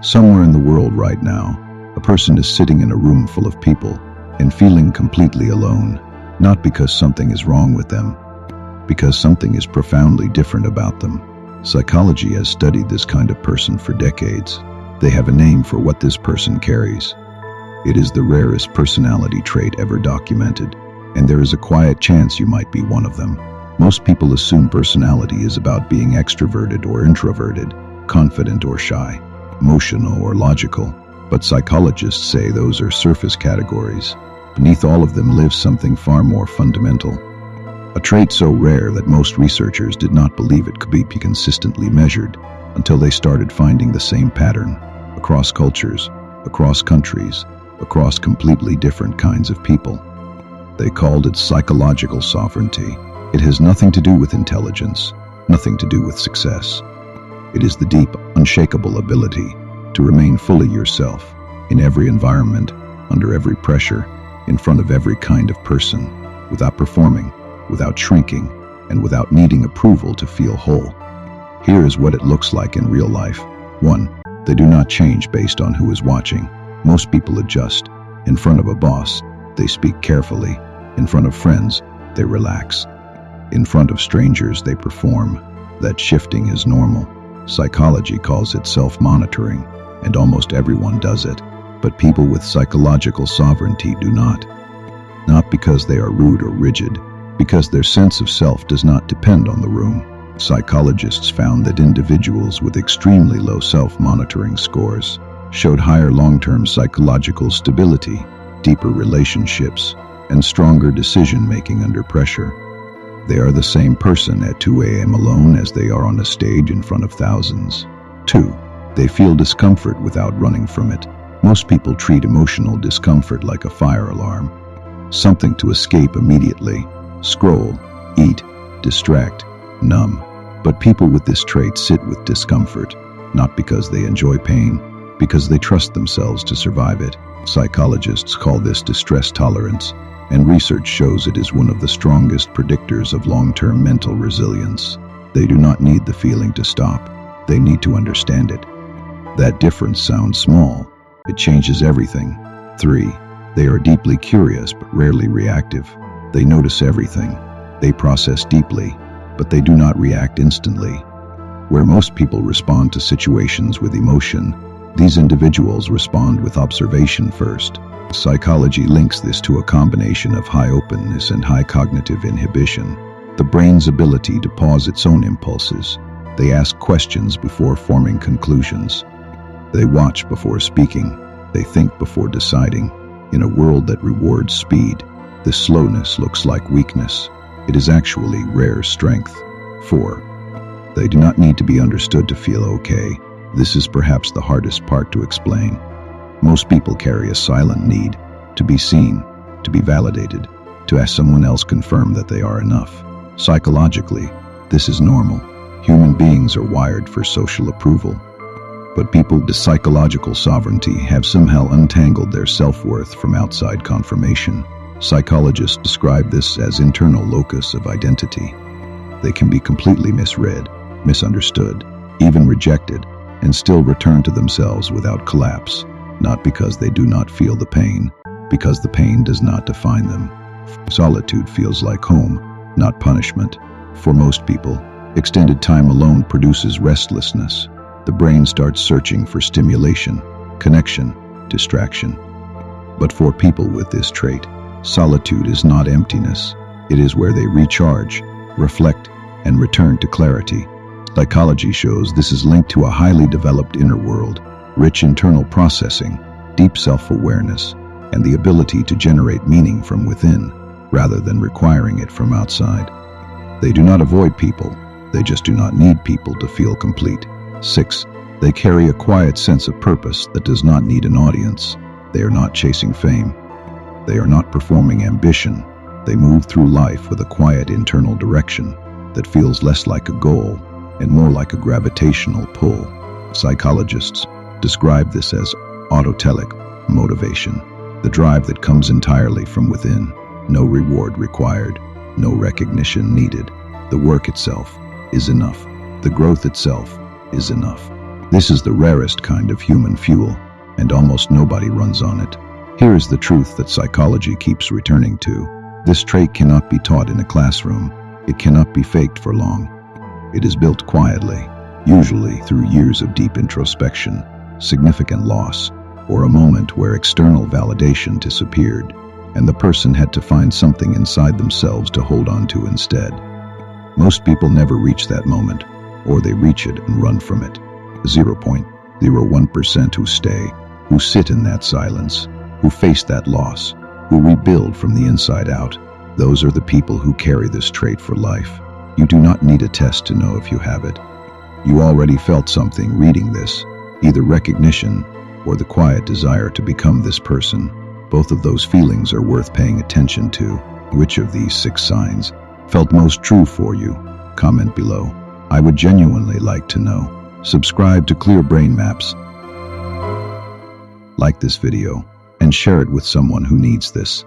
Somewhere in the world right now, a person is sitting in a room full of people and feeling completely alone, not because something is wrong with them, because something is profoundly different about them. Psychology has studied this kind of person for decades. They have a name for what this person carries. It is the rarest personality trait ever documented, and there is a quiet chance you might be one of them. Most people assume personality is about being extroverted or introverted, confident or shy, emotional or logical, but psychologists say those are surface categories. Beneath all of them lives something far more fundamental. A trait so rare that most researchers did not believe it could be consistently measured until they started finding the same pattern across cultures, across countries, across completely different kinds of people. They called it psychological sovereignty. It has nothing to do with intelligence, nothing to do with success. It is the deep, unshakable ability to remain fully yourself in every environment, under every pressure, in front of every kind of person, without performing, without shrinking, and without needing approval to feel whole. Here is what it looks like in real life. 1. They do not change based on who is watching. Most people adjust. In front of a boss, they speak carefully. In front of friends, they relax. In front of strangers, they perform. That shifting is normal. Psychology calls it self-monitoring, and almost everyone does it. But people with psychological sovereignty do not. Not because they are rude or rigid, because their sense of self does not depend on the room. Psychologists found that individuals with extremely low self-monitoring scores showed higher long-term psychological stability, deeper relationships, and stronger decision-making under pressure. They are the same person at 2 a.m. alone as they are on a stage in front of thousands. 2. They feel discomfort without running from it. Most people treat emotional discomfort like a fire alarm, something to escape immediately, scroll, eat, distract, numb. But people with this trait sit with discomfort, not because they enjoy pain, because they trust themselves to survive it. Psychologists call this distress tolerance, and research shows it is one of the strongest predictors of long-term mental resilience. They do not need the feeling to stop. They need to understand it. That difference sounds small. It changes everything. 3. They are deeply curious but rarely reactive. They notice everything. They process deeply, but they do not react instantly. Where most people respond to situations with emotion, these individuals respond with observation first. Psychology links this to a combination of high openness and high cognitive inhibition, the brain's ability to pause its own impulses. They ask questions before forming conclusions. They watch before speaking. They think before deciding. In a world that rewards speed, this slowness looks like weakness. It is actually rare strength. 4. They do not need to be understood to feel okay. This is perhaps the hardest part to explain. Most people carry a silent need to be seen, to be validated, to have someone else confirm that they are enough. Psychologically, this is normal. Human beings are wired for social approval. But people with psychological sovereignty have somehow untangled their self-worth from outside confirmation. Psychologists describe this as internal locus of identity. They can be completely misread, misunderstood, even rejected, and still return to themselves without collapse, not because they do not feel the pain, because the pain does not define them. Solitude feels like home, not punishment. For most people, extended time alone produces restlessness. The brain starts searching for stimulation, connection, distraction. But for people with this trait, solitude is not emptiness. It is where they recharge, reflect, and return to clarity. Psychology shows this is linked to a highly developed inner world, rich internal processing, deep self-awareness, and the ability to generate meaning from within, rather than requiring it from outside. They do not avoid people. They just do not need people to feel complete. 6. They carry a quiet sense of purpose that does not need an audience. They are not chasing fame. They are not performing ambition. They move through life with a quiet internal direction that feels less like a goal and more like a gravitational pull. Psychologists describe this as autotelic motivation, the drive that comes entirely from within. No reward required, no recognition needed. The work itself is enough. The growth itself is enough. This is the rarest kind of human fuel, and almost nobody runs on it. Here is the truth that psychology keeps returning to. This trait cannot be taught in a classroom. It cannot be faked for long. It is built quietly, usually through years of deep introspection, significant loss, or a moment where external validation disappeared, and the person had to find something inside themselves to hold on to instead. Most people never reach that moment, or they reach it and run from it. 0.01% who stay, who sit in that silence, who face that loss, who rebuild from the inside out. Those are the people who carry this trait for life. You do not need a test to know if you have it. You already felt something reading this, either recognition or the quiet desire to become this person. Both of those feelings are worth paying attention to. Which of these 6 signs felt most true for you? Comment below. I would genuinely like to know. Subscribe to Clear Brain Maps. Like this video and share it with someone who needs this.